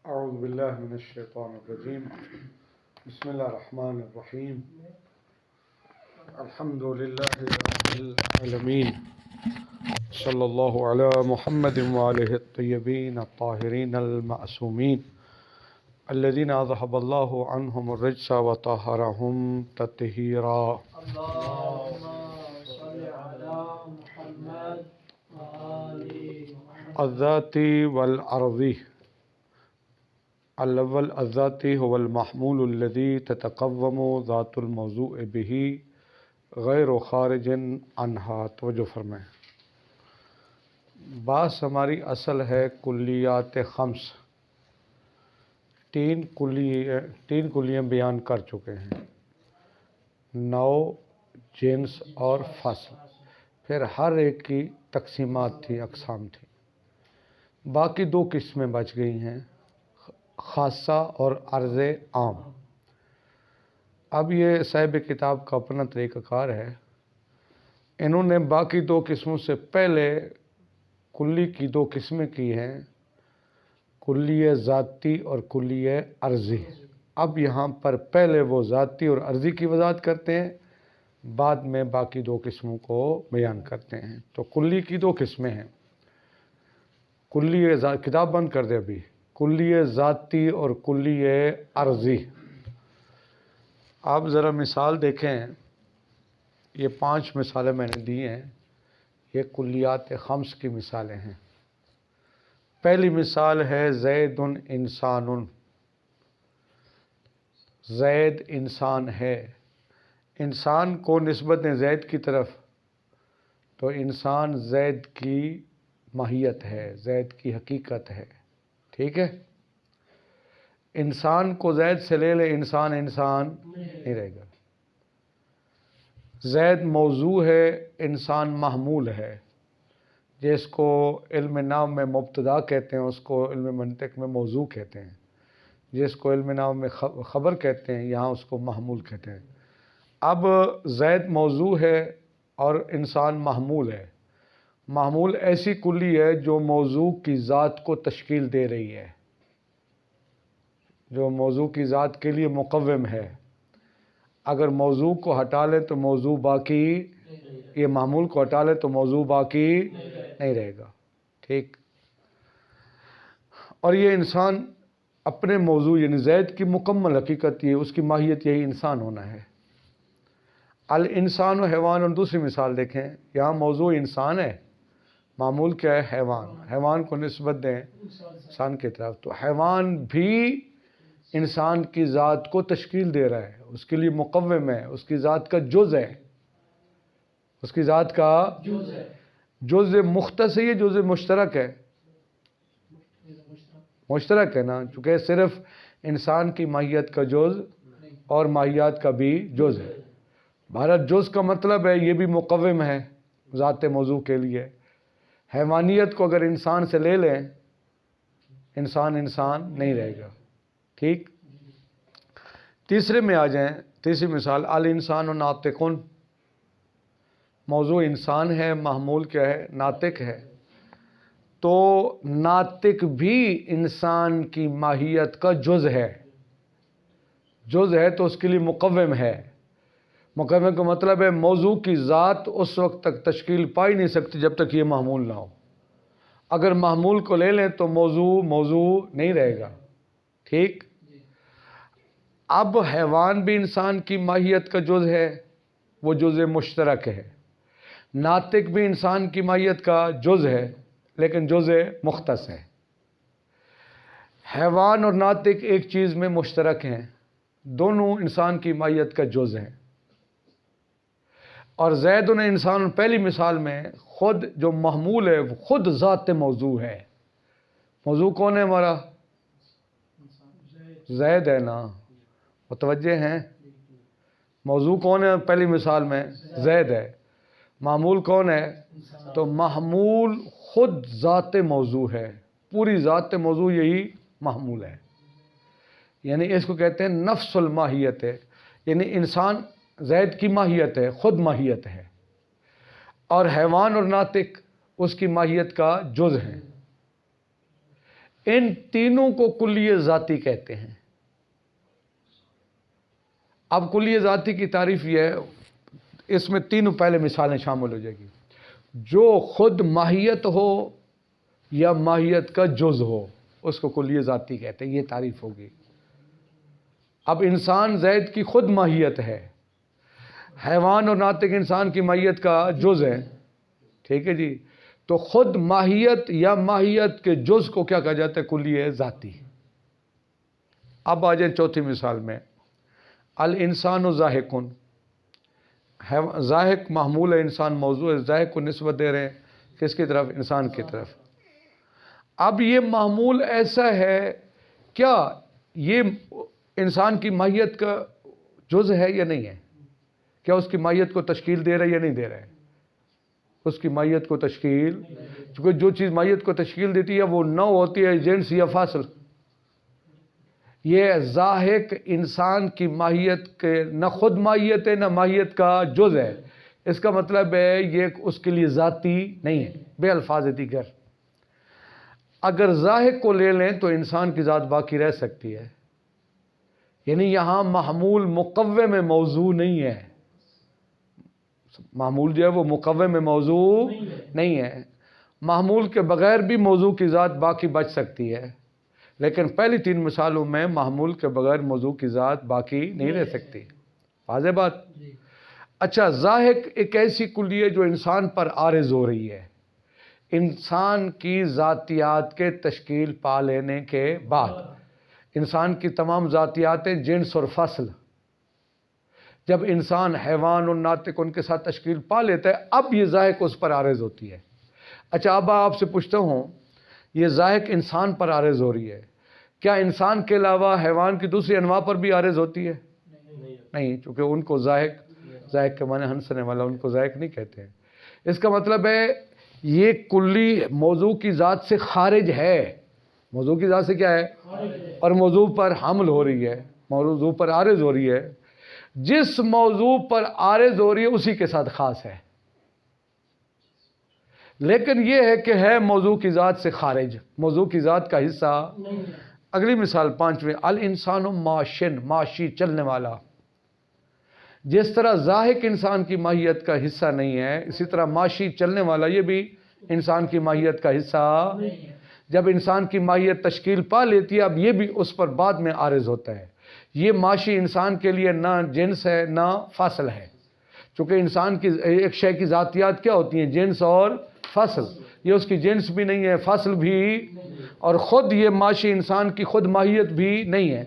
اعوذ باللہ من الشیطان الرجیم بسم اللہ الرحمن الرحیم الحمد للہ رب العالمین صلی اللہ علی محمد وآلہ الطیبین الطاہرین المعصومین الذین اذہب اللہ عنہم الرجس وطہرہم تطہیرا الذاتی والعرضی. الاول الذاتی هو المحمول الذي تتقوم ذات الموضوع به غیر خارج عنها. توجہ فرمائیں. بات ہماری اصل ہے کلیات خمس. تین کلیاں بیان کر چکے ہیں: نوع، جنس اور فصل. پھر ہر ایک کی تقسیمات تھی، اقسام تھی. باقی دو قسمیں بچ گئی ہیں، خاصہ اور عرض عام. اب یہ صاحب کتاب کا اپنا طریقہ کار ہے. انہوں نے باقی دو قسموں سے پہلے کلی کی دو قسمیں کی ہیں، کلی ذاتی اور کلی عرضی. اب یہاں پر پہلے وہ ذاتی اور عرضی کی وضاحت کرتے ہیں، بعد میں باقی دو قسموں کو بیان کرتے ہیں. تو کلی کی دو قسمیں ہیں. کلی کتاب بند کر دے ابھی. کلی ذاتی اور کلی عرضی. آپ ذرا مثال دیکھیں. یہ 5 مثالیں میں نے دی ہیں، یہ کلیات خمس کی مثالیں ہیں. پہلی مثال ہے زید انسان. زید انسان ہے. انسان کو نسبت دیں زید کی طرف تو انسان زید کی ماہیت ہے، زید کی حقیقت ہے. ٹھیک ہے. انسان کو زید سے لے لے، انسان نہیں رہے گا. زید موضوع ہے، انسان محمول ہے. جس کو علم نحو میں مبتدا کہتے ہیں اس کو علم منطق میں موضوع کہتے ہیں. جس کو علم نحو میں خبر کہتے ہیں یہاں اس کو محمول کہتے ہیں. اب زید موضوع ہے اور انسان محمول ہے. محمول ایسی کلی ہے جو موضوع کی ذات کو تشکیل دے رہی ہے، جو موضوع کی ذات کے لیے مقوم ہے. اگر موضوع کو ہٹا لیں تو موضوع باقی، یہ محمول کو ہٹا لیں تو موضوع باقی نہیں رہے گا. ٹھیک. اور یہ انسان اپنے موضوع یعنی زید کی مکمل حقیقت، یہ اس کی ماہیت یہی انسان ہونا ہے. الانسان و حیوان. اور دوسری مثال دیکھیں. یہاں موضوع انسان ہے، معمول کیا ہے؟ حیوان. حیوان کو نسبت دیں انسان کی طرف تو حیوان بھی انسان کی ذات کو تشکیل دے رہا ہے، اس کے لیے مقوم ہے، اس کی ذات کا جز ہے. اس کی ذات کا جز مختص ہے، یہ جز مشترک ہے. مشترک ہے نا، چونکہ صرف انسان کی ماہیت کا جز اور ماہیات کا بھی جز ہے. بھارت جز کا مطلب ہے یہ بھی مقوم ہے ذات موضوع کے لیے. حیوانیت کو اگر انسان سے لے لیں، انسان نہیں رہے گا. ٹھیک. تیسرے میں آ جائیں. تیسری مثال الانسان و ناطقن. موضوع انسان ہے، محمول کیا ہے؟ ناطق ہے. تو ناطق بھی انسان کی ماہیت کا جز ہے. جز ہے تو اس کے لیے مقوم ہے. مقوم کا مطلب ہے موضوع کی ذات اس وقت تک تشکیل پائی نہیں سکتی جب تک یہ محمول نہ ہو. اگر محمول کو لے لیں تو موضوع نہیں رہے گا. ٹھیک. اب حیوان بھی انسان کی ماہیت کا جز ہے، وہ جز مشترک ہے. ناطق بھی انسان کی ماہیت کا جز ہے لیکن جز مختص ہے. حیوان اور ناطق ایک چیز میں مشترک ہیں، دونوں انسان کی ماہیت کا جز ہیں. اور زید نے انسان پہلی مثال میں خود جو محمول ہے وہ خود ذات موضوع ہے. موضوع کون ہے ہمارا؟ زید ہے نا. متوجہ ہیں؟ موضوع کون ہے پہلی مثال میں؟ زید ہے. معمول کون ہے؟ تو محمول خود ذات موضوع ہے. پوری ذات موضوع یہی محمول ہے. یعنی اس کو کہتے ہیں نفس الماہیت ہے. یعنی انسان زید کی ماہیت ہے، خود ماہیت ہے، اور حیوان اور ناطق اس کی ماہیت کا جز ہیں. ان تینوں کو کلیہ ذاتی کہتے ہیں۔ اب کلیہ ذاتی کی تعریف یہ ہے، اس میں تینوں پہلے مثالیں شامل ہو جائے گی۔ جو خود ماہیت ہو یا ماہیت کا جز ہو اس کو کلیہ ذاتی کہتے ہیں، یہ تعریف ہوگی۔ اب انسان زید کی خود ماہیت ہے، حیوان اور ناطق انسان کی ماہیت کا جز ہے، ٹھیک ہے جی، تو خود ماہیت یا ماہیت کے جز کو کیا کہا جاتا ہے؟ کلیہ ذاتی۔ اب آ جائیں چوتھی مثال میں، الانسان ضاحکن، ضاحک محمول ہے، انسان موضوع ہے، ضاحک کو نسبت دے رہے ہیں کس کی طرف؟ انسان کی طرف۔ اب یہ محمول ایسا ہے، کیا یہ انسان کی ماہیت کا جز ہے یا نہیں ہے؟ کیا اس کی ماہیت کو تشکیل دے رہا ہے یا نہیں دے رہا ہے؟ اس کی ماہیت کو تشکیل، چونکہ جو چیز ماہیت کو تشکیل دیتی ہے وہ نوع ہوتی ہے، جنس یا فاصل۔ یہ ضاحک انسان کی ماہیت کے نہ خود ماہیت ہے نہ ماہیت کا جز ہے، اس کا مطلب ہے یہ اس کے لیے ذاتی نہیں ہے۔ بے الفاظ دیگر اگر ضاحک کو لے لیں تو انسان کی ذات باقی رہ سکتی ہے، یعنی یہاں محمول مقوم میں موضوع نہیں ہے، محمول جو ہے وہ مقوم میں موضوع نہیں ہے، محمول کے بغیر بھی موضوع کی ذات باقی بچ سکتی ہے، لیکن پہلی تین مثالوں میں محمول کے بغیر موضوع کی ذات باقی نہیں رہ سکتی۔ واضح بات؟ اچھا، ضاحک ایک ایسی کلیہ ہے جو انسان پر عارض ہو رہی ہے، انسان کی ذاتیات کے تشکیل پا لینے کے بعد، انسان کی تمام ذاتیاتیں جنس اور فصل جب انسان حیوان اور ناطق ان کے ساتھ تشکیل پا لیتا ہے، اب یہ ضاحک اس پر عارض ہوتی ہے۔ اچھا، اب آپ سے پوچھتا ہوں، یہ ضاحک انسان پر عارض ہو رہی ہے، کیا انسان کے علاوہ حیوان کی دوسری انواع پر بھی عارض ہوتی ہے؟ نہیں، چونکہ ان کو ضاحک کے معنی ہنسنے والا، ان کو ضاحک نہیں کہتے ہیں۔ اس کا مطلب ہے یہ کلی موضوع کی ذات سے خارج ہے، موضوع کی ذات سے کیا ہے؟ اور موضوع پر حمل ہو رہی ہے، موضوع پر عارض ہو رہی ہے، جس موضوع پر عارض ہو رہی ہے اسی کے ساتھ خاص ہے، لیکن یہ ہے کہ ہے موضوع کی ذات سے خارج، موضوع کی ذات کا حصہ۔ اگلی مثال پانچویں، الانسان ماشن، ماشی چلنے والا۔ جس طرح ضاحک انسان کی ماہیت کا حصہ نہیں ہے، اسی طرح ماشی چلنے والا یہ بھی انسان کی ماہیت کا حصہ جب انسان کی ماہیت تشکیل پا لیتی ہے، اب یہ بھی اس پر بعد میں عارض ہوتا ہے۔ یہ ماشی انسان کے لیے نہ جنس ہے نہ فصل ہے، چونکہ انسان کی ایک شے کی ذاتیات کیا ہوتی ہیں؟ جنس اور فصل۔ یہ اس کی جنس بھی نہیں ہے، فصل بھی، اور خود یہ ماشی انسان کی خود ماہیت بھی نہیں ہے،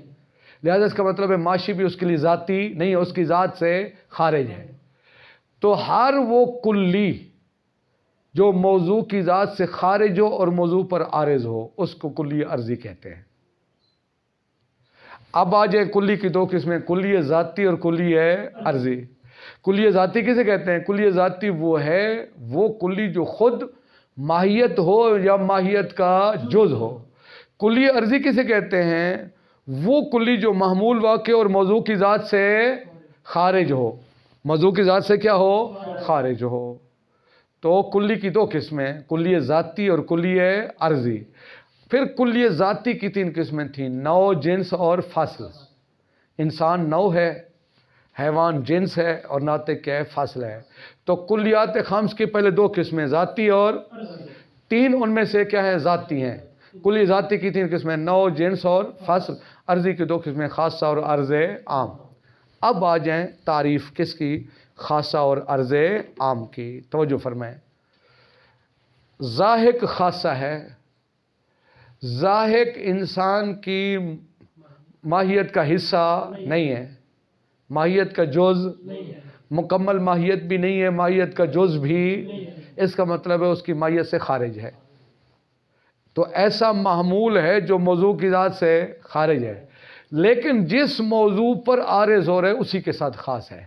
لہذا اس کا مطلب ہے ماشی بھی اس کے لیے ذاتی نہیں ہے، اس کی ذات سے خارج ہے۔ تو ہر وہ کلی جو موضوع کی ذات سے خارج ہو اور موضوع پر عارض ہو اس کو کلیہ عرضی کہتے ہیں۔ اب آ جائے کلی کی دو قسمیں، کلیہ ذاتی اور کلیہ عرضی۔ کلیہ ذاتی کسے کہتے ہیں؟ کلیہ ذاتی وہ ہے وہ کلی جو خود ماہیت ہو یا ماہیت کا جز ہو۔ کلیہ عرضی کسے کہتے ہیں؟ وہ کلی جو محمول واقع اور موضوع کی ذات سے خارج ہو، موضوع کی ذات سے کیا ہو؟ خارج ہو۔ تو کلی کی دو قسمیں، کلیہ ذاتی اور کلیہ عرضی۔ پھر کلیہ ذاتی کی تین قسمیں تھیں، نوع، جنس اور فصل۔ انسان نوع ہے، حیوان جنس ہے اور ناطق کیا ہے؟ فصل ہے۔ تو کلیات خمس کی پہلے دو قسمیں ذاتی اور تین ان میں سے کیا ہے؟ ذاتی ہیں۔ کلیہ ذاتی کی تین قسمیں، نوع، جنس اور فصل۔ عرضی کی دو قسمیں، خاصہ اور عرض عام۔ اب آ جائیں تعریف کس کی؟ خاصہ اور عرض عام کی۔ توجہ فرمائیں، ضاحک خاصہ ہے، ضاحک انسان کی ماہیت کا حصہ نہیں ہے، ماہیت کا جز، مکمل ماہیت بھی نہیں ہے، ماہیت کا جز بھی، اس کا مطلب ہے اس کی ماہیت سے خارج ہے۔ تو ایسا محمول ہے جو موضوع کی ذات سے خارج ہے، لیکن جس موضوع پر عارض ہو رہے اسی کے ساتھ خاص ہے۔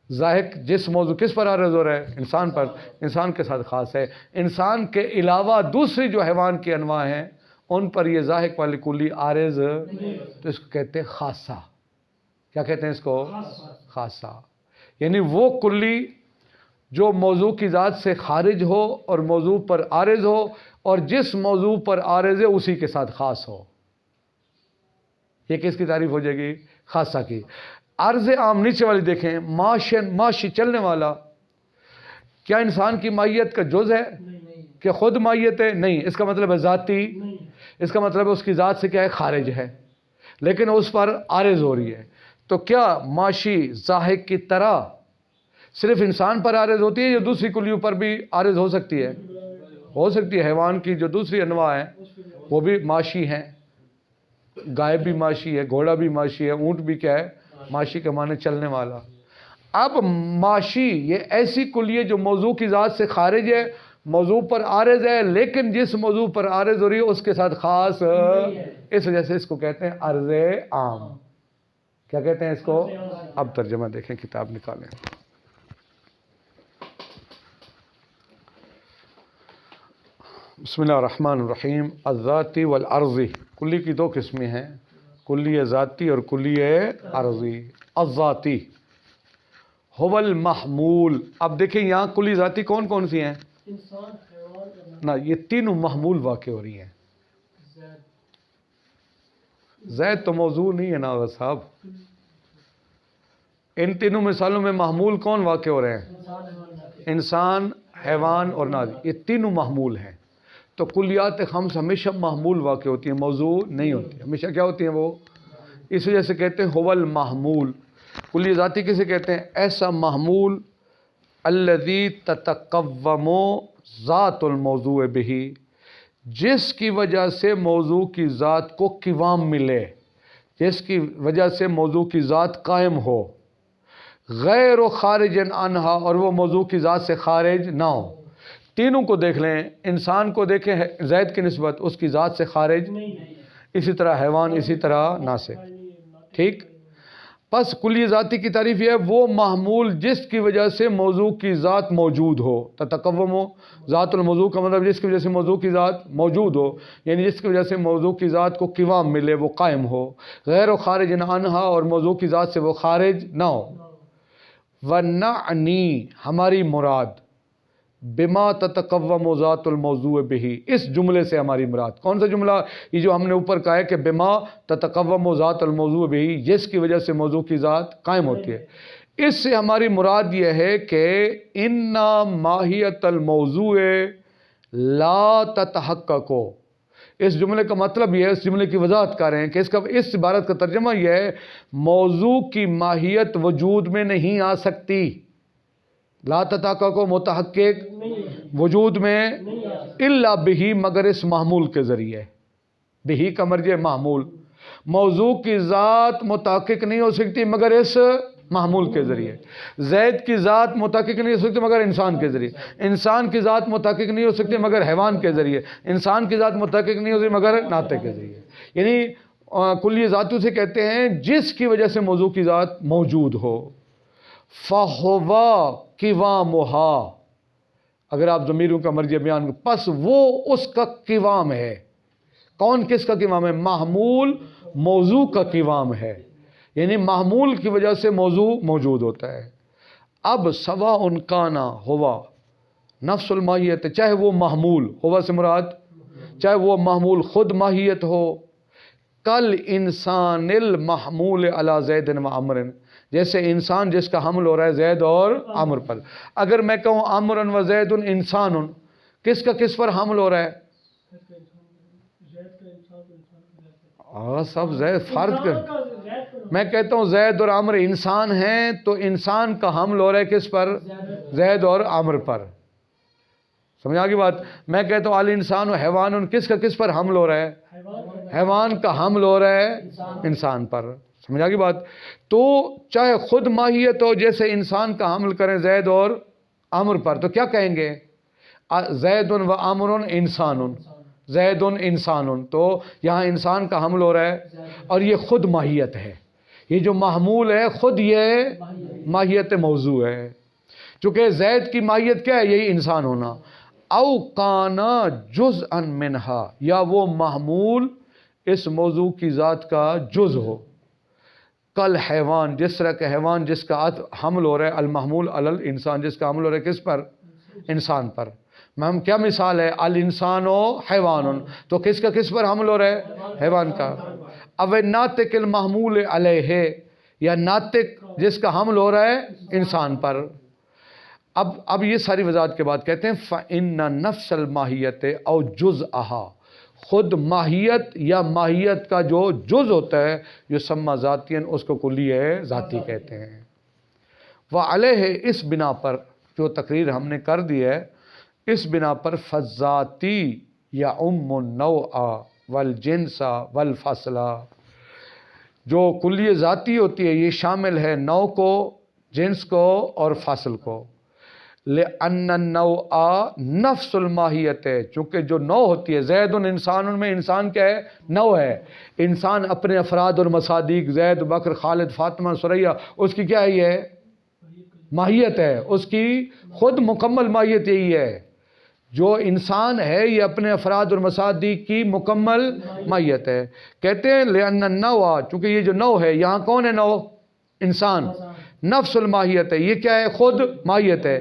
ضاحک جس موضوع کس پر عارض ہو رہا ہے؟ انسان پر، انسان کے ساتھ خاص ہے۔ انسان کے علاوہ دوسری جو حیوان کی انواع ہیں ان پر یہ ضاحک والی کلی عارض، تو اس کو کہتے ہیں خاصہ۔ کیا کہتے ہیں اس کو؟ خاصہ۔ یعنی وہ کلی جو موضوع کی ذات سے خارج ہو اور موضوع پر عارض ہو اور جس موضوع پر عارض ہے اسی کے ساتھ خاص ہو. یہ کس کی تعریف ہو جائے گی؟ خاصہ کی. عرض عام نیچے والی دیکھیں، معاشی چلنے والا، کیا انسان کی ماہیت کا جز ہے کہ خود ماہیت ہے؟ نہیں. اس کا مطلب ہے ذاتی، اس کا مطلب ہے اس کی ذات سے کیا ہے؟ خارج ہے، لیکن اس پر عارض ہو رہی ہے. تو کیا معاشی زاہق کی طرح صرف انسان پر عارض ہوتی ہے یا دوسری کلیوں پر بھی عارض ہو سکتی ہے؟ ہو سکتی ہے. حیوان کی جو دوسری انواع ہیں وہ بھی معاشی ہیں. گائے بھی معاشی ہے، گھوڑا بھی معاشی ہے، اونٹ بھی کیا ہے؟ معاشی کے معنی چلنے والا. اب معاشی یہ ایسی کلیہ جو موضوع کی ذات سے خارج ہے، موضوع پر عارض ہے، لیکن جس موضوع پر عارض ہو رہی ہے اس کے ساتھ خاص، اس وجہ سے اس کو کہتے ہیں عرض عام. کیا کہتے ہیں اس کو؟ اب ترجمہ دیکھیں، کتاب نکالیں. بسم اللہ الرحمن الرحیم. الذاتی والعرضی، کلی کی دو قسمیں ہیں، کلی ذاتی اور کلی عرضی. الذاتی هو المحمول. اب دیکھیں یہاں کلی ذاتی کون کون سی ہیں؟ انسان، حیوان، نہ یہ تینوں محمول واقع ہو رہی ہیں. زید تو موضوع نہیں ہے نا صاحب. ان تینوں مثالوں میں محمول کون واقع ہو رہے ہیں؟ انسان، حیوان اور نازل. یہ تینوں محمول ہیں. تو کلیات خمس ہمیشہ محمول واقع ہوتی ہیں، موضوع نہیں ہوتی. ہمیشہ کیا ہوتی ہیں وہ؟ اس وجہ سے کہتے ہیں هو المحمول. کلی ذاتی کسے کہتے ہیں؟ ایسا محمول الذی تتقوم ذات الموضوع به، جس کی وجہ سے موضوع کی ذات کو قوام ملے، جس کی وجہ سے موضوع کی ذات قائم ہو، غیر و خارج عنہا، اور وہ موضوع کی ذات سے خارج نہ ہو. تینوں کو دیکھ لیں. انسان کو دیکھیں زید کی نسبت اس کی ذات سے خارج، اسی طرح حیوان، اسی طرح ناسک. ٹھیک. پس کلی ذاتی کی تعریف یہ ہے وہ محمول جس کی وجہ سے موضوع کی ذات موجود ہو. تتقوم ذات الموضوع کا مطلب جس کی وجہ سے موضوع کی ذات موجود ہو، یعنی جس کی وجہ سے موضوع کی ذات کو قوام ملے، وہ قائم ہو. غیر و خارج عنہا، اور موضوع کی ذات سے وہ خارج نہ ہو. ونعنی، ہماری مراد، بما تتقوم ذات الموضوع به، اس جملے سے ہماری مراد کون سا جملہ؟ یہ جو ہم نے اوپر کہا ہے کہ بما تتقوم ذات الموضوع به، جس کی وجہ سے موضوع کی ذات قائم ہوتی ہے. اس سے ہماری مراد یہ ہے کہ ان ماہیت الموضوع لا تتحقق. اس جملے کا مطلب یہ ہے، اس جملے کی وضاحت کر رہے ہیں کہ اس عبارت کا ترجمہ یہ ہے موضوع کی ماہیت وجود میں نہیں آ سکتی. لا تتحقق کو متحقق وجود میں الا بہی، مگر اس محمول کے ذریعے. بہی کا مرجع محمول. موضوع کی ذات متحقق نہیں ہو سکتی مگر اس محمول کے ذریعے. زید کی ذات متحقق نہیں ہو سکتی مگر انسان کے ذریعے. انسان کی ذات متحقق نہیں ہو سکتی مگر حیوان کے ذریعے. انسان کی ذات متحقق نہیں ہو سکتی مگر ناطق کے ذریعے. یعنی کلی ذاتوں سے کہتے ہیں جس کی وجہ سے موضوع کی ذات موجود ہو. فَهُوَ قِوَامُهَا، اگر آپ ضمیروں کا مرجع بیان کریں، پس وہ اس کا قوام ہے. کون کس کا قوام ہے؟ محمول موضوع کا قوام ہے. یعنی محمول کی وجہ سے موضوع موجود ہوتا ہے. اب سوا ان کانا ہوا نفس الماہیت، چاہے وہ محمول، ہوا سے مراد چاہے وہ محمول خود ماہیت ہو، کل انسان المحمول علی زید و عمر، جیسے انسان جس کا حمل ہو رہا ہے زید اور عمر پر. اگر میں کہوں عمر و زید انسان، کس کا کس پر حمل ہو رہا ہے؟ سب زید فرد کر. میں کہتا ہوں زید اور عمر انسان ہیں تو انسان کا حمل ہو رہا ہے کس پر؟ زید اور عمر پر. سمجھا کی بات؟ میں کہتا ہوں الانسان و حیوان، کس کا کس پر حمل ہو رہا ہے؟ حیوان کا حمل ہو رہا ہے انسان پر. سمجھا کی بات؟ تو چاہے خود ماہیت ہو، جیسے انسان کا حمل کریں زید اور عمر پر، تو کیا کہیں گے؟ زید و عمر انسان، زید انسان. تو یہاں انسان کا حمل ہو رہا ہے اور یہ خود ماہیت ہے. یہ جو محمول ہے خود یہ ماہیت موضوع ہے. چونکہ زید کی ماہیت کیا ہے؟ یہی انسان ہونا. او کانا جزءا منہا، یا وہ محمول اس موضوع کی ذات کا جز ہو. کل حیوان، جس طرح کہ حیوان جس کا حمل ہو رہا ہے المحمول علی الانسان، جس کا حمل ہو رہا ہے کس پر؟ انسان پر. ہم کیا مثال ہے؟ الانسان و حیوان، تو کس کا کس پر حمل ہو رہا ہے؟ حیوان کا. اب ناطق المحمول علیہ، یا ناطق جس کا حمل ہو رہا ہے انسان پر. اب یہ ساری وضاحت کے بعد کہتے ہیں فَإِنَّ نَفْسَ الْمَاہِیَّةِ أَوْ جُزْءَهَا، خود ماہیت یا ماہیت کا جو جز ہوتا ہے یسمى ذاتیاً، اس کو کلیہ ذاتی کہتے ہیں. وعلیہ، اس بنا پر جو تقریر ہم نے کر دی ہے، اس بنا پر فذاتی یا النوع والجنس والفصل، جو کلیہ ذاتی ہوتی ہے یہ شامل ہے نوع کو، جنس کو اور فصل کو. لأن النوع نفس الماہیت ہے، چونکہ جو نوع ہوتی ہے، زید انسان میں، انسان کیا ہے؟ نوع ہے. انسان اپنے افراد اور مصادیق، زید، بکر، خالد، فاطمہ، ثریا، اس کی کیا ہے؟ یہ ماہیت ہے، اس کی خود مکمل ماہیت یہی ہے. جو انسان ہے یہ اپنے افراد اور مصادیق کی مکمل ماہیت ہے. کہتے ہیں لأن النوع، چونکہ یہ جو نوع ہے، یہاں کون ہے نوع؟ انسان. نفس الماہیت ہے، یہ کیا ہے؟ خود ماہیت ہے.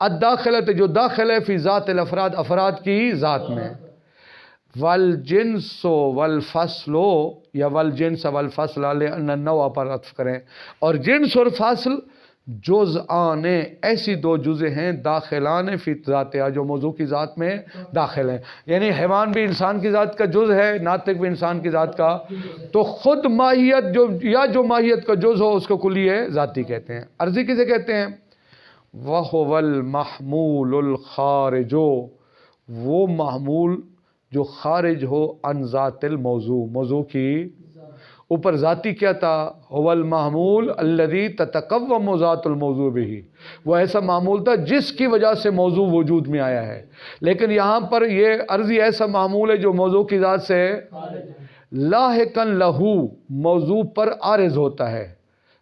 الداخلت، جو داخل ہے فی ذات الافراد، افراد کی ذات میں. والجنس والفصل، یا والجنس والفصل لأن النوع پر عطف کریں. اور جنس اور فصل جزآن، ایسی دو جزء ہیں، داخلان فی ذاتہ، جو موضوع کی ذات میں داخل ہیں. یعنی حیوان بھی انسان کی ذات کا جز ہے، ناطق بھی انسان کی ذات کا. تو خود ماہیت جو ماہیت کا جز ہو اس کو کلیہ ذاتی کہتے ہیں. عرضی کسے کہتے ہیں؟ وَهُوَ الْمَحْمُولُ الْخَارِجُ، وہ محمول جو خارج ہو عن ذات الموضوع، موضوع کی اوپر. ذاتی کیا تھا؟ هو المحمول الذي تتقوم ذات الموضوع به، وہ ایسا معمول تھا جس کی وجہ سے موضوع وجود میں آیا ہے. لیکن یہاں پر یہ عرضی ایسا معمول ہے جو موضوع کی ذات سے لاحقا لہو، موضوع پر عارض ہوتا ہے.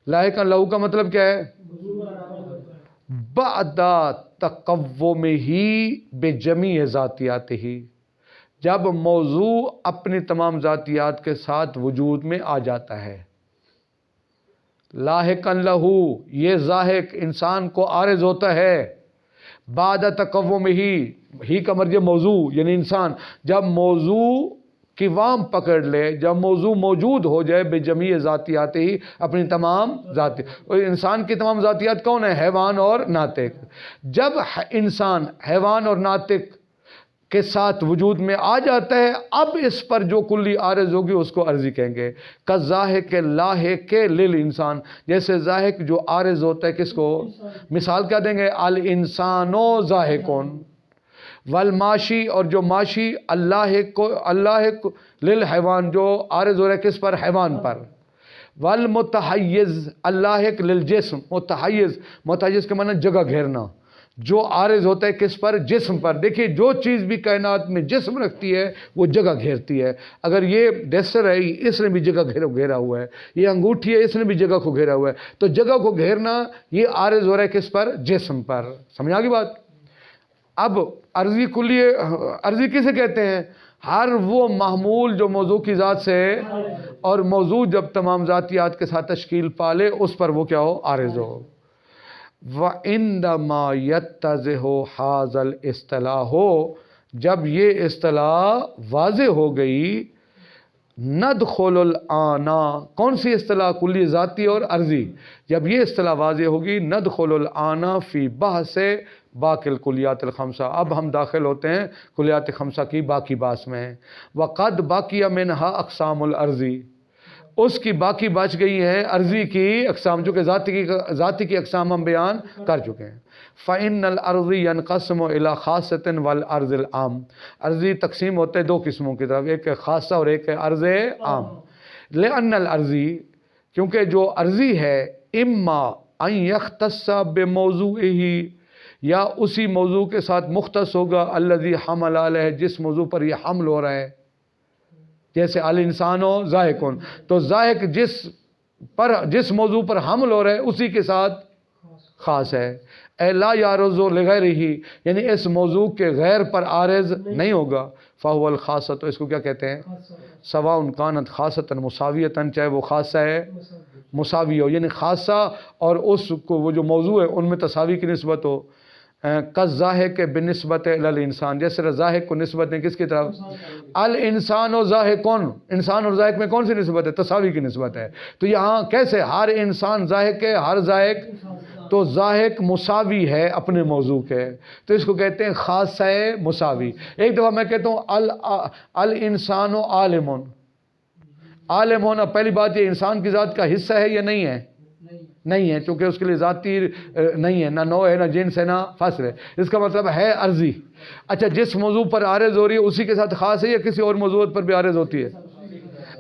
لاحقا لہو کا مطلب کیا ہے؟ بعد تقومہ بجمیع ذاتیاتہ، جب موضوع اپنی تمام ذاتیات کے ساتھ وجود میں آ جاتا ہے. لاحقا لہو، یہ ذاہق انسان کو عارض ہوتا ہے. بعد تقومہ، ہی کا مرجع موضوع یعنی انسان، جب موضوع کی وام پکڑ لے، جب موضوع موجود ہو جائے بجمیع ذاتیات ہی، اپنی تمام ذاتی. انسان کی تمام ذاتیات کون ہیں؟ حیوان اور ناطق. جب انسان حیوان اور ناطق کے ساتھ وجود میں آ جاتا ہے، اب اس پر جو کلی عارض ہوگی اس کو عرضی کہیں گے. کالذاہق لاحق للانسان، جیسے ذاہق جو عارض ہوتا ہے کس کو؟ مثال کیا دیں گے؟ الانسان ذاہقون. والماشی، اور جو ماشی اللاحق للحیوان، جو عارض ہو رہا ہے کس پر؟ حیوان پر. والمتحیز اللاحق للجسم، متحیز کے معنی جگہ گھیرنا، جو عارض ہوتا ہے کس پر؟ جسم پر. دیکھیے جو چیز بھی کائنات میں جسم رکھتی ہے وہ جگہ گھیرتی ہے. اگر یہ ڈیسر ہے، اس نے بھی جگہ گھیرا ہوا ہے. یہ انگوٹھی ہے، اس نے بھی جگہ کو گھیرا ہوا ہے. تو جگہ کو گھیرنا یہ عارض ہو رہا ہے کس پر؟ جسم پر. سمجھ آ گئی بات؟ اب عرضی کلیہ، عرضی کسے کہتے ہیں؟ ہر وہ محمول جو موضوع کی ذات سے، اور موضوع جب تمام ذاتیات کے ساتھ تشکیل پالے اس پر وہ کیا ہو؟ عارض ہو. وَعِنْدَمَا يَتَّضِحُ هَذَا الْاصْطِلَاحُ، جب یہ اصطلاح واضح ہو گئی، ندخل الآن، کون سی اصطلاح؟ کلی ذاتی اور عرضی. جب یہ اصطلاح واضح ہوگی، ندخل الآن فی بحث باقی الکلیات الخمسہ، اب ہم داخل ہوتے ہیں کلیات خمسہ کی باقی بحث میں. وقد باقی منہا اقسام العرضی، اس کی باقی بچ گئی ہیں عرضی کی اقسام، جو کہ ذاتی کی اقسام ہم بیان کر چکے ہیں. فَإِنَّ الْأَرْضِ يَنْقَسِمُ إِلَى خَاصَّةٍ وَالْأَرْضِ الْعَامِ، عرضی تقسیم ہوتے ہیں دو قسموں کی طرف، ایک ہے خاصہ اور ایک ہے عرض عام. لِأَنَّ الْأَرْضِ، کیونکہ جو عرضی ہے، اما ان يختص بموضوعه، یا اسی موضوع کے ساتھ مختص ہوگا، الذي حمل علیہ، جس موضوع پر یہ حمل ہو رہا ہے. جیسے الانسان و ذاہقون، تو ذاہق جس موضوع پر حمل ہو رہا ہے اسی کے ساتھ خاص ہے. اے لا یعرض لغیرہ، یعنی اس موضوع کے غیر پر عارض نہیں ہوگا. فہو الخاصہ، تو اس کو کیا کہتے ہیں؟ سواء کانت خاصۃ مساویۃ، چاہے وہ خاصہ ہے مساوی ہو، یعنی خاصہ اور اس کو وہ جو موضوع ہے ان میں تساوی کی نسبت ہو. کالضاحک بنسبت الی انسان، جیسے ضاحک کو نسبت ہے کس کی طرف؟ الانسان و ضاحکون، انسان اور ضاحک میں کون سی نسبت ہے؟ تساوی کی نسبت ہے۔ تو یہاں کیسے ہر انسان ضاحک ہے، ہر ضاحک، تو ضاحک مساوی ہے اپنے موضوع کے، تو اس کو کہتے ہیں خاصہ مساوی۔ ایک دفعہ میں کہتا ہوں الانسان و عالمون، عالم ہونا پہلی بات یہ انسان کی ذات کا حصہ ہے یا نہیں ہے؟ نہیں ہے، چونکہ اس کے لیے ذاتی نہیں ہے، نہ نوع ہے، نہ جنس ہے، نہ فصل ہے، اس کا مطلب ہے عرضی۔ اچھا، جس موضوع پر عارض ہو رہی ہے اسی کے ساتھ خاص ہے یا کسی اور موضوع پر بھی عارض ہوتی ہے؟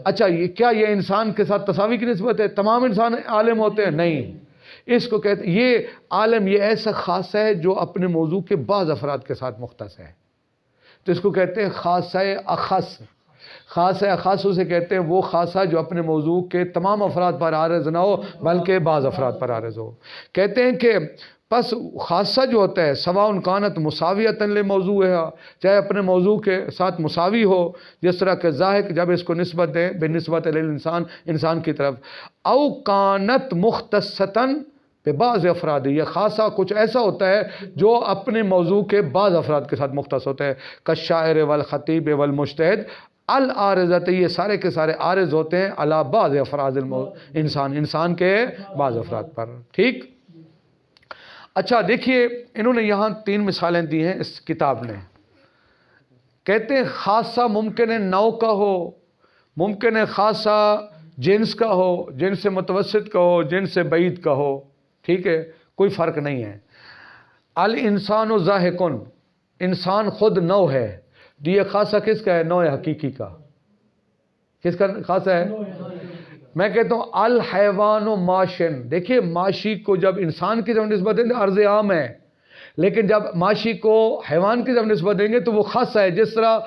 اچھا، کیا یہ انسان کے ساتھ تساوی کی نسبت ہے؟ تمام انسان عالم ہوتے ہیں؟ نہیں، اس کو کہتے ہیں یہ عالم، یہ ایسا خاصہ ہے جو اپنے موضوع کے بعض افراد کے ساتھ مختص ہے، تو اس کو کہتے ہیں خاصہ اخص۔ خاصہ اخص اسے کہتے ہیں وہ خاصہ جو اپنے موضوع کے تمام افراد پر عارض نہ ہو بلکہ بعض افراد پر عارض ہو۔ کہتے ہیں کہ پس خاصہ جو ہوتا ہے سواء کانت مساویۃ لموضوع ہے، چاہے اپنے موضوع کے ساتھ مساوی ہو، جس طرح کہ ضاحک جب اس کو نسبت دیں بنسبت للانسان، انسان کی طرف، او کانت مختصۃً بعض افراد، یہ خاصہ کچھ ایسا ہوتا ہے جو اپنے موضوع کے بعض افراد کے ساتھ مختص ہوتا ہے، کالشاعر والخطیب والمجتہد العارضۃ، یہ سارے کے سارے عارض ہوتے ہیں علی بعض افراد انسان کے بعض افراد پر۔ ٹھیک، اچھا دیکھیے انہوں نے یہاں 3 مثالیں دی ہیں اس کتاب نے۔ کہتے ہیں خاصہ ممکن ہے نوع کا ہو، ممکن ہے خاصہ جنس کا ہو، جنس متوسط کا ہو، جنس بعید کا ہو، ٹھیک ہے، کوئی فرق نہیں ہے۔ الانسان و ضاحکن، انسان خود نوع ہے، یہ خاصہ کس کا ہے؟ نوع حقیقی کا۔ کس کا خاصہ ہے؟ میں کہتا ہوں الحیوان و ماشن، دیکھیے ماشی کو جب انسان کی طرف نسبت دیں تو عرض عام ہے، لیکن جب ماشی کو حیوان کی طرف نسبت دیں گے تو وہ خاصہ ہے۔ جس طرح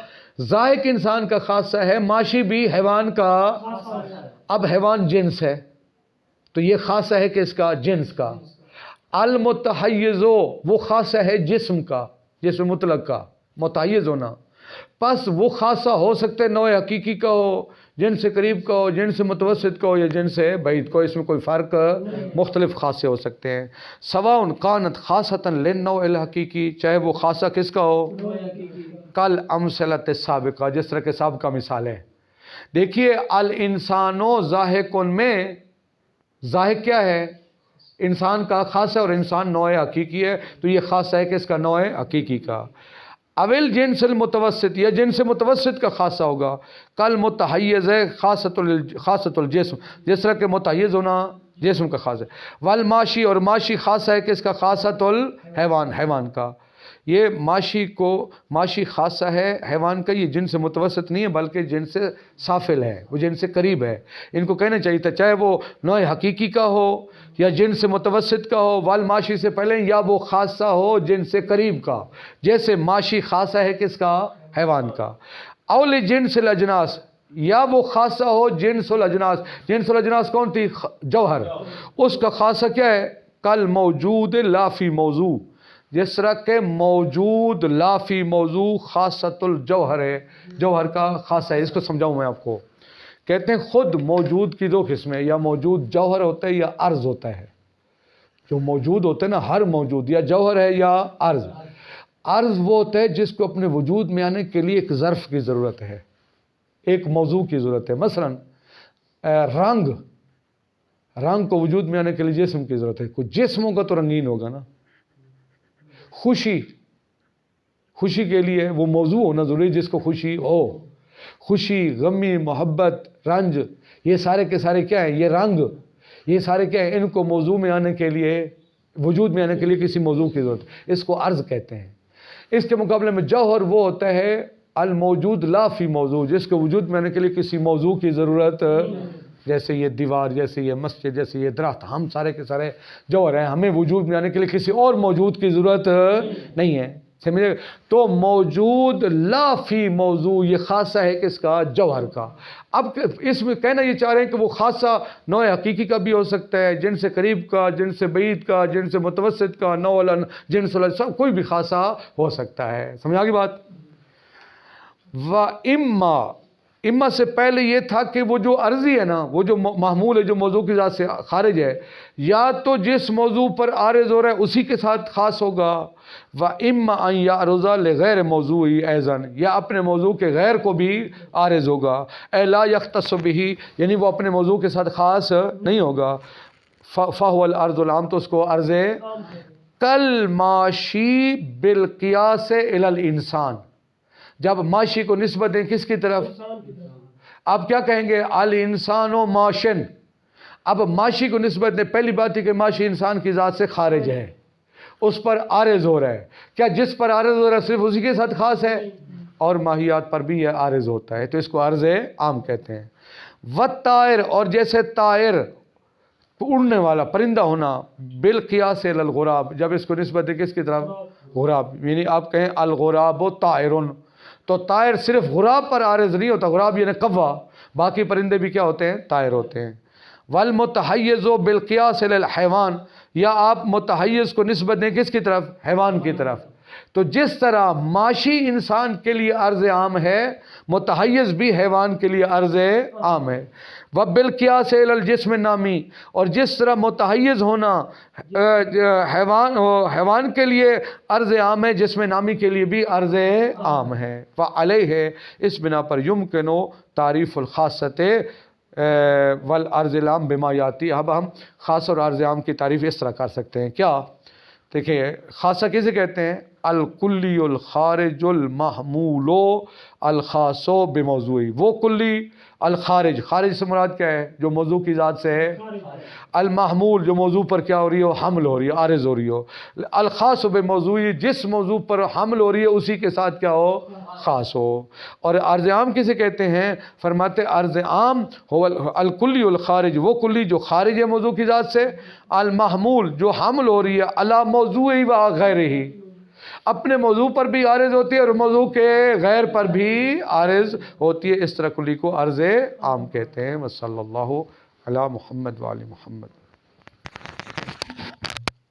ضاحک انسان کا خاصہ ہے، ماشی بھی حیوان کا، اب حیوان جنس ہے تو یہ خاصہ ہے کس کا؟ جنس کا۔ المتحیز، وہ خاصہ ہے جسم کا، جسم مطلق کا، متحیز ہونا، پس وہ خاصہ ہو سکتے نوع حقیقی کا ہو، جن سے قریب کا ہو، جن سے متوسط کا ہو، یا جن سے بعید کا ہو، اس میں کوئی فرق، مختلف خاصے ہو سکتے ہیں۔ سواء کانت خاصۃً للنوع الحقیقی، چاہے وہ خاصہ کس کا ہو؟ کل امثلۃ السابقہ، جس طرح کے سابقہ مثال ہے۔ دیکھیے الانسان و ضاحکن میں ضاحک کیا ہے؟ انسان کا خاصہ، اور انسان نوع حقیقی ہے، تو یہ خاصہ ہے کہ اس کا نوع حقیقی کا۔ اول جنس المتوسط، یا جنس متوسط کا خاصہ ہوگا، کل متحیز ہے خاصۃ الجسم، جس طرح کہ متحیز ہونا جسم کا خاص ہے۔ والماشی، اور ماشی خاصہ ہے کہ اس کا خاصۃ الحیوان، حیوان کا۔ یہ ماشی خاصہ ہے حیوان کا، یہ جن سے متوسط نہیں ہے بلکہ جن سے سافل ہے، وہ جن سے قریب ہے۔ ان کو کہنا چاہیے تھا چاہے وہ نوع حقیقی کا ہو یا جن سے متوسط کا ہو، والماشی سے پہلے، یا وہ خاصہ ہو جن سے قریب کا، جیسے ماشی خاصہ ہے کس کا؟ حیوان کا۔ اول جنس الاجناس، یا وہ خاصہ ہو جنس الاجناس، جنس الاجناس کون تھی؟ جوہر، اس کا خاصہ کیا ہے؟ کل موجود لا فی موضوع، جس طرح کہ موجود لا فی موضوع خاصۃ الجوہر ہے، جوہر کا خاصہ ہے۔ اس کو سمجھاؤں میں آپ کو۔ کہتے ہیں خود موجود کی 2 قسمیں، یا موجود جوہر ہوتا ہے یا عرض ہوتا ہے۔ جو موجود ہوتا ہے نا، ہر موجود یا جوہر ہے یا عرض۔ عرض وہ ہوتا ہے جس کو اپنے وجود میں آنے کے لیے ایک ظرف کی ضرورت ہے، ایک موضوع کی ضرورت ہے۔ مثلا رنگ کو وجود میں آنے کے لیے جسم کی ضرورت ہے، کوئی جسم ہوگا تو رنگین ہوگا نا۔ خوشی کے لیے وہ موضوع ہونا ضروری جس کو خوشی ہو۔ خوشی، غمی، محبت، رنج، یہ سارے کے سارے کیا ہیں؟ یہ رنگ، یہ سارے کیا ہیں؟ ان کو موضوع میں آنے کے لیے، وجود میں آنے کے لیے کسی موضوع کی ضرورت، اس کو عرض کہتے ہیں۔ اس کے مقابلے میں جوہر وہ ہوتا ہے الموجود لا فی موضوع، جس کو وجود میں آنے کے لیے کسی موضوع کی ضرورت، جیسے یہ دیوار، جیسے یہ مسجد، جیسے یہ درخت، ہم سارے کے سارے جوہر ہیں، ہمیں وجود میں آنے کے لیے کسی اور موجود کی ضرورت نہیں ہے، سمجھے؟ تو موجود لا فی موضوع، یہ خاصہ ہے کس کا؟ جوہر کا۔ اب اس میں کہنا یہ چاہ رہے ہیں کہ وہ خاصہ نوع حقیقی کا بھی ہو سکتا ہے، جن سے قریب کا، جن سے بعید کا، جن سے متوسط کا، نوع جنس سب کوئی بھی خاصہ ہو سکتا ہے۔ سمجھ آ گئی بات؟ وَإِمَّا اما سے پہلے یہ تھا کہ وہ جو عرضی ہے نا، وہ جو محمول ہے، جو موضوع کی ذات سے خارج ہے، یا تو جس موضوع پر عارض ہو رہا ہے اسی کے ساتھ خاص ہوگا، وَإِمَّا أَن يَعْرُضَ لِغَيْرِ مَوْضُوعِهِ أَيْضًا، یا اپنے موضوع کے غیر کو بھی عارض ہوگا، اے لا يختص بہ، یعنی وہ اپنے موضوع کے ساتھ خاص نہیں ہوگا، فَهُوَ الْعَرْضُ الْعَامُ، تو اس کو عرض کل ماشی بالقیاس الی الانسان، جب ماشی کو نسبت دیں کس کی طرف؟ آپ کیا کہیں گے؟ الانسان و ماشن، اب ماشی کو نسبت دیں، پہلی بات ہے کہ ماشی انسان کی ذات سے خارج ہے، اس پر عارض ہو رہا ہے، کیا جس پر عارض ہو رہا ہے صرف اسی کے ساتھ خاص ہے؟ اور ماہیات پر بھی یہ عارض ہوتا ہے، تو اس کو عرض عام کہتے ہیں۔ والطائر، اور جیسے طائر اڑنے والا پرندہ ہونا، بالقیاس الی الغراب، جب اس کو نسبت دیں کس کی طرف؟ غراب، یعنی آپ کہیں الغراب طائرن، تو طائر صرف غراب پر عارض نہیں ہوتا، غراب یعنی قوا، باقی پرندے بھی کیا ہوتے ہیں؟ طائر ہوتے ہیں۔ والمتحیز بالقیاس الی الحیوان، یا آپ متحیز کو نسبت دیں کس کی طرف؟ حیوان کی طرف۔ تو جس طرح ماشی انسان کے لیے عرض عام ہے، متحیز بھی حیوان کے لیے عرض عام ہے۔ وبالقیاس الی الجسم النامی، اور جس طرح متحیز ہونا حیوان کے لیے عرض عام ہے، جسم نامی کے لیے بھی عرض عام ہے۔ فعلیہ، اس بنا پر یمکن تعریف الخاصۃ والعرض العام بما یاتی، اب ہم خاص اور عرض عام کی تعریف اس طرح کر سکتے ہیں۔ کیا؟ دیکھیے خاصہ کسے کہتے ہیں؟ الکلی الخارج المحمول الخاص بموضوعی، وہ کلی الخارج، خارج سے مراد کیا ہے؟ جو موضوع کی ذات سے ہے، المحمول جو موضوع پر کیا ہو رہی ہو؟ حمل ہو رہی ہے، عارض ہو رہی ہو، الخاص بموضوعی جس موضوع پر حمل ہو رہی ہے اسی کے ساتھ کیا ہو؟ خاص ہو۔ اور عرض عام کسے کہتے ہیں؟ فرماتے عرض عام ہو الکلی الخارج، وہ کلی جو خارج ہے موضوع کی ذات سے، المحمول جو حمل ہو رہی ہے، علی موضوعی و غیرہ، اپنے موضوع پر بھی عارض ہوتی ہے اور موضوع کے غیر پر بھی عارض ہوتی ہے، اس طرح کلی کو عرض عام کہتے ہیں۔ وصلی اللہ علی محمد وعلی محمد۔